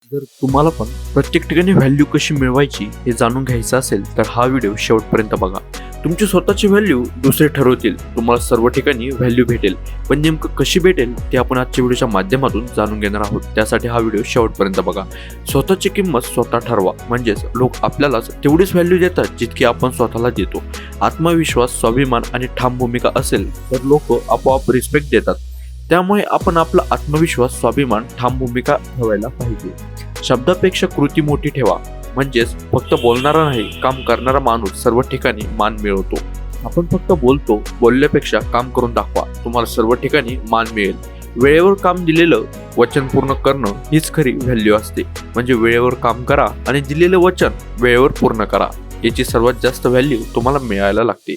जर तुम्हाला पण प्रत्येक ठिकाणी व्हॅल्यू कशी मिळवायची हे जाणून घ्यायचं असेल तर हा व्हिडिओ शेवटपर्यंत बघा. तुमची स्वतःची व्हॅल्यू दुसरे ठरवतील. तुम्हाला सर्व ठिकाणी व्हॅल्यू भेटेल, पण नेमकं कशी भेटेल ते आपण आजच्या व्हिडिओच्या माध्यमातून जाणून घेणार आहोत. त्यासाठी हा व्हिडिओ शेवटपर्यंत बघा. स्वतःची किंमत स्वतः ठरवा, म्हणजेच लोक आपल्यालाच तेवढीच व्हॅल्यू देतात जितकी आपण स्वतःला देतो. आत्मविश्वास, स्वाभिमान आणि ठाम भूमिका असेल तर लोक आपोआप रिस्पेक्ट देतात. त्यामुळे आपण आपला आत्मविश्वास, स्वाभिमान, ठाम भूमिका ठेवायला पाहिजे. शब्दापेक्षा कृती मोठी ठेवा, म्हणजेच फक्त बोलणारा नाही, काम करणारा माणूस सर्व ठिकाणी मान मिळवतो. आपण फक्त बोलतो, बोलल्यापेक्षा काम करून दाखवा, तुम्हाला सर्व ठिकाणी मान मिळेल. वेळेवर काम दिलेलं वचन पूर्ण करणं हीच खरी व्हॅल्यू असते. म्हणजे वेळेवर काम करा आणि दिलेलं वचन वेळेवर पूर्ण करा. याची सर्वात जास्त व्हॅल्यू तुम्हाला मिळायला लागते.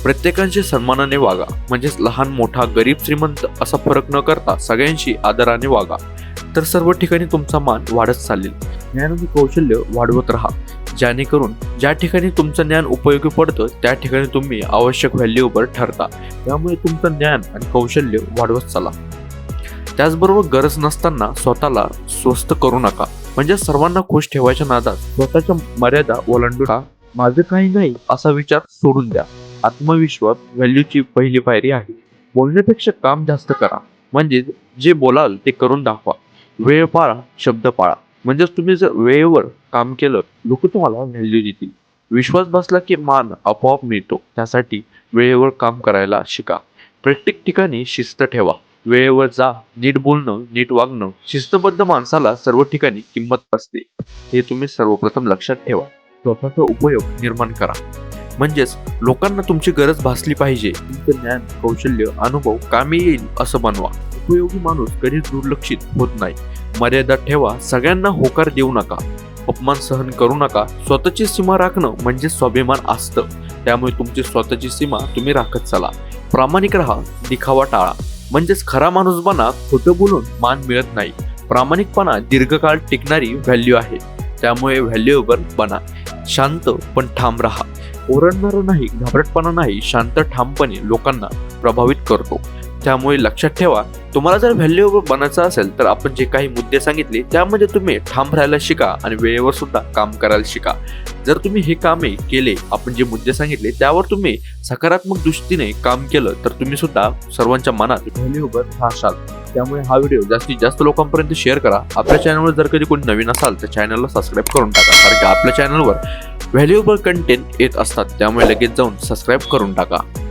प्रत्येकांशी सन्मानाने वागा, म्हणजेच लहान मोठा, गरीब श्रीमंत असा फरक न करता सगळ्यांशी आदराने वागा, तर सर्व ठिकाणी तुमचा मान वाढत चालेल. ज्ञान आणि कौशल्य वाढवत राहा, जेणेकरून ज्या ठिकाणी तुमचं ज्ञान उपयोगी पडतं त्या ठिकाणी तुम्ही आवश्यक व्हॅल्यूवर ठरता. त्यामुळे तुमचं ज्ञान आणि कौशल्य वाढवत चला. त्याचबरोबर गरज नसताना स्वतःला स्वस्त करू नका, म्हणजे सर्वांना खुश ठेवायच्या नादात स्वतःच्या मर्यादा ओलांडू नका. माझं काही नाही असा विचार सोडून द्या. आत्मविश्वास व्हॅल्यूची पहिली पायरी आहे. बोलण्यापेक्षा काम जास्त करा, म्हणजे जे बोलाल ते करून दाखवा. वेळ पाळा, शब्द पाळा, म्हणजेच तुम्ही जर वेळेवर काम केलं लोक तुम्हाला व्हॅल्यू देतील. विश्वास बसला की मान आपोआप मिळतो. त्यासाठी वेळेवर काम करायला शिका. प्रत्येक ठिकाणी शिस्त ठेवा. वेळेवर जा, नीट बोलणं, नीट वागणं, शिस्तबद्ध माणसाला सर्व ठिकाणी किंमत असते. हे तुम्ही सर्वप्रथम लक्षात ठेवा. स्वतःचा उपयोग निर्माण करा, म्हणजेच लोकांना तुमची गरज भासली पाहिजे. तुमचं ज्ञान, कौशल्य, अनुभव कामी येईल असं बनवा. उपयोगी माणूस कधीच दुर्लक्षित होत नाही. मर्यादा ठेवा, सगळ्यांना होकार देऊ नका, अपमान सहन करू नका. स्वतःची सीमा राखणं म्हणजे स्वाभिमान असतं. त्यामुळे तुमची स्वतःची सीमा तुम्ही राखत चला. प्रामाणिक राहा, दिखावा टाळा, म्हणजेच खरा माणूस बना. खोटं बोलून मान मिळत नाही. प्रामाणिकपणा दीर्घकाळ टिकणारी व्हॅल्यू आहे. त्यामुळे व्हॅल्यूएबल बना. शांत पण ठाम राहा. ओरडणारा नाही, घाबरटपणा नाही, शांत ठामपणे लोकांना प्रभावित करतो. त्यामुळे लक्षात ठेवा, तुम्हाला जर व्हॅल्यूएबल बनायचं असेल तर आपण जे काही मुद्दे सांगितले त्यामध्ये तुम्ही ठाम राहायला शिका आणि वेळेवर सुद्धा काम करायला शिका. जर तुम्ही हे कामे केले, आपण जे मुद्दे सांगितले त्यावर तुम्ही सकारात्मक दृष्टीने काम केलं तर तुम्ही सुद्धा सर्वांच्या मनात व्हॅल्यूएबल राहशाल. त्यामुळे हा व्हिडिओ जास्तीत जास्त लोकांपर्यंत शेअर करा. आपल्या चॅनलवर जर कधी कोणी नवीन असाल तर चॅनलला सबस्क्राईब करून टाका, कारण की आपल्या चॅनलवर व्हॅल्युएबल कंटेंट येत असतात. त्यामुळे लगेच जाऊन सबस्क्राईब करून टाका.